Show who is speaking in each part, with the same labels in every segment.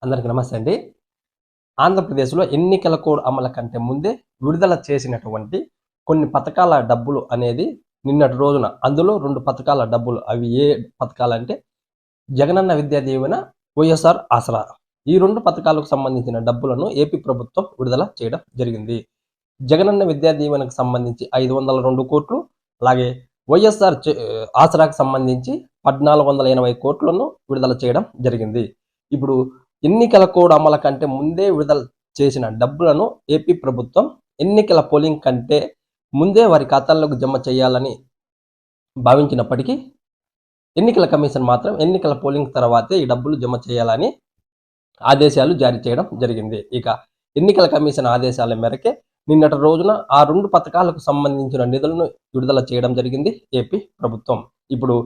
Speaker 1: అందరికీ నమస్తే అండి. ఆంధ్రప్రదేశ్‌లో ఎన్నికల కోడ్ అమలు కంటే ముందే విడుదల చేసినటువంటి కొన్ని పథకాల డబ్బులు అనేది నిన్నటి రోజున అందులో 2 పథకాల డబ్బులు అవి ఏ పథకాలంటే జగనన్న విద్యా దీవెన, వైఎస్ఆర్ ఆసరా. ఈ 2 పథకాలకు సంబంధించిన డబ్బులను ఏపీ ప్రభుత్వం విడుదల చేయడం జరిగింది. జగనన్న విద్యా దీవెనకు సంబంధించి 502,00,00,000 అలాగే వైఎస్ఆర్ ఆసరాకు సంబంధించి 1,480 కోట్లను విడుదల చేయడం జరిగింది. ఇప్పుడు ఎన్నికల కోడ్ అమలు కంటే ముందే విడుదల చేసిన డబ్బులను ఏపీ ప్రభుత్వం ఎన్నికల పోలింగ్ కంటే ముందే వారి ఖాతాల్లోకి జమ చేయాలని భావించినప్పటికీ ఎన్నికల కమిషన్ మాత్రం ఎన్నికల పోలింగ్ తర్వాతే ఈ డబ్బులు జమ చేయాలని ఆదేశాలు జారీ చేయడం జరిగింది. ఇక ఎన్నికల కమిషన్ ఆదేశాల మేరకే నిన్నటి రోజున ఆ 2 పథకాలకు సంబంధించిన నిధులను విడుదల చేయడం జరిగింది ఏపీ ప్రభుత్వం. ఇప్పుడు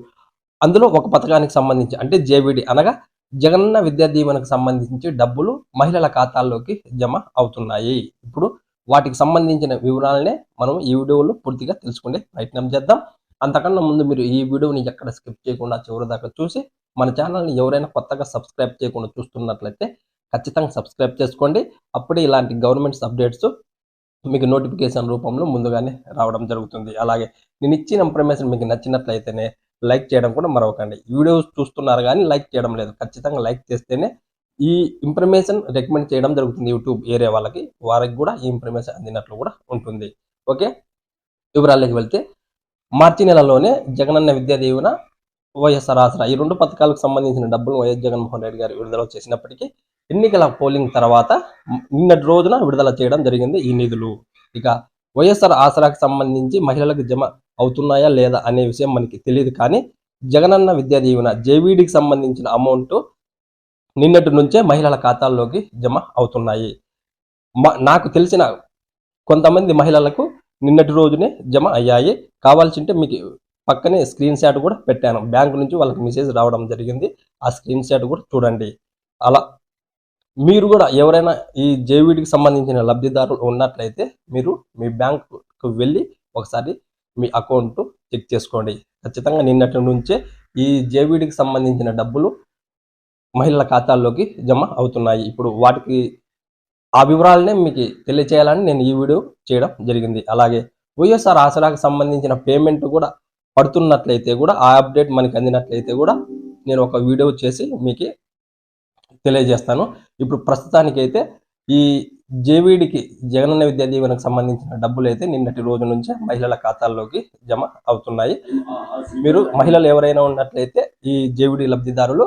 Speaker 1: అందులో ఒక పథకానికి సంబంధించి అంటే జేవిడి అనగా జగనన్న విద్యా దీవెనకు సంబంధించి డబ్బులు మహిళల ఖాతాల్లోకి జమ అవుతున్నాయి. ఇప్పుడు వాటికి సంబంధించిన వివరాలనే మనం ఈ వీడియోలో పూర్తిగా తెలుసుకునే ప్రయత్నం చేద్దాం. అంతకన్నా ముందు మీరు ఈ వీడియోని ఎక్కడ స్కిప్ చేయకుండా చివరి దాకా చూసి మన ఛానల్ని ఎవరైనా కొత్తగా సబ్స్క్రైబ్ చేయకుండా చూస్తున్నట్లయితే ఖచ్చితంగా సబ్స్క్రైబ్ చేసుకోండి. అప్పుడే ఇలాంటి గవర్నమెంట్స్ అప్డేట్స్ మీకు నోటిఫికేషన్ రూపంలో ముందుగానే రావడం జరుగుతుంది. అలాగే నేను ఇచ్చిన ఇన్ఫర్మేషన్ మీకు నచ్చినట్లయితేనే లైక్ చేయడం కూడా మరవకండి. వీడియోస్ చూస్తున్నారు కానీ లైక్ చేయడం లేదు. ఖచ్చితంగా లైక్ చేస్తేనే ఈ ఇన్ఫర్మేషన్ రికమెండ్ చేయడం జరుగుతుంది యూట్యూబ్ ఏరియా వాళ్ళకి. వారికి కూడా ఈ ఇన్ఫర్మేషన్ అందినట్లు కూడా ఉంటుంది. ఓకే, వివరాల్లోకి వెళ్తే మార్చి నెలలోనే జగనన్న విద్యా దీవెన, వైఎస్ఆర్ ఆసరా ఈ 2 పథకాలకు సంబంధించిన డబ్బులు వైఎస్ జగన్మోహన్ రెడ్డి గారు విడుదల చేసినప్పటికీ ఎన్నికల పోలింగ్ తర్వాత నిన్నటి రోజున విడుదల చేయడం జరిగింది ఈ నిధులు. ఇక వైఎస్ఆర్ ఆసరాకు సంబంధించి మహిళలకు జమ అవుతున్నాయా లేదా అనే విషయం మనకి తెలియదు. కానీ జగనన్న విద్యా దీవెన జేవీడికి సంబంధించిన అమౌంట్ నిన్నటి నుంచే మహిళల ఖాతాల్లోకి జమ అవుతున్నాయి. నాకు తెలిసిన కొంతమంది మహిళలకు నిన్నటి రోజునే జమ అయ్యాయి. కావాల్సింటే మీకు పక్కనే స్క్రీన్ షాట్ కూడా పెట్టాను. బ్యాంకు నుంచి వాళ్ళకి మెసేజ్ రావడం జరిగింది. ఆ స్క్రీన్ షాట్ కూడా చూడండి. అలా మీరు కూడా ఎవరైనా ఈ జేవీడికి సంబంధించిన లబ్ధిదారులు ఉన్నట్లయితే మీరు మీ బ్యాంకుకు వెళ్ళి ఒకసారి మీ అకౌంట్ చెక్ చేసుకోండి. ఖచ్చితంగా నిన్నటి నుంచే ఈ జేవీడికి సంబంధించిన డబ్బులు మహిళల ఖాతాల్లోకి జమ అవుతున్నాయి. ఇప్పుడు వాటికి ఆ వివరాలనే మీకు తెలియచేయాలని నేను ఈ వీడియో చేయడం జరిగింది. అలాగే వైఎస్ఆర్ ఆసరాకు సంబంధించిన పేమెంట్ కూడా పడుతున్నట్లయితే కూడా ఆ అప్డేట్ మనకి అందినట్లయితే కూడా నేను ఒక వీడియో చేసి మీకు తెలియజేస్తాను. ఇప్పుడు ప్రస్తుతానికైతే ఈ జేవీడికి జగనన్న విద్యా దీవెనకు సంబంధించిన డబ్బులు అయితే నిన్నటి రోజు నుంచే మహిళల ఖాతాల్లోకి జమ అవుతున్నాయి. మీరు మహిళలు ఎవరైనా ఉన్నట్లయితే ఈ జేవీడి లబ్ధిదారులు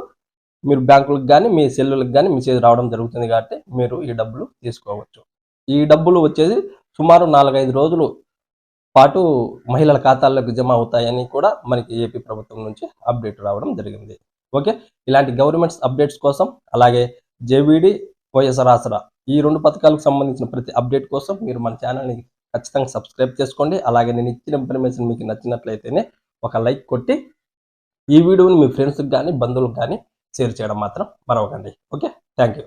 Speaker 1: మీరు బ్యాంకులకు కానీ మీ సెల్లులకు కానీ మెసేజ్ రావడం జరుగుతుంది కాబట్టి మీరు ఈ డబ్బులు తీసుకోవచ్చు. ఈ డబ్బులు వచ్చేసి సుమారు 4-5 రోజులు పాటు మహిళల ఖాతాల్లోకి జమ అవుతాయని కూడా మనకి ఏపీ ప్రభుత్వం నుంచి అప్డేట్ రావడం జరిగింది. ఓకే, ఇలాంటి గవర్నమెంట్స్ అప్డేట్స్ కోసం అలాగే జేవీడి, వైఎస్ఆర్ ఆసరా ఈ 2 పథకాలకు సంబంధించిన ప్రతి అప్డేట్ కోసం మీరు మన ఛానల్ని ఖచ్చితంగా సబ్స్క్రైబ్ చేసుకోండి. అలాగే నేను ఇచ్చిన ఇన్ఫర్మేషన్ మీకు నచ్చినట్లయితేనే ఒక లైక్ కొట్టి ఈ వీడియోని మీ ఫ్రెండ్స్కి కానీ బంధువులకు కానీ షేర్ చేయడం మాత్రం మరవకండి. Okay, thank you.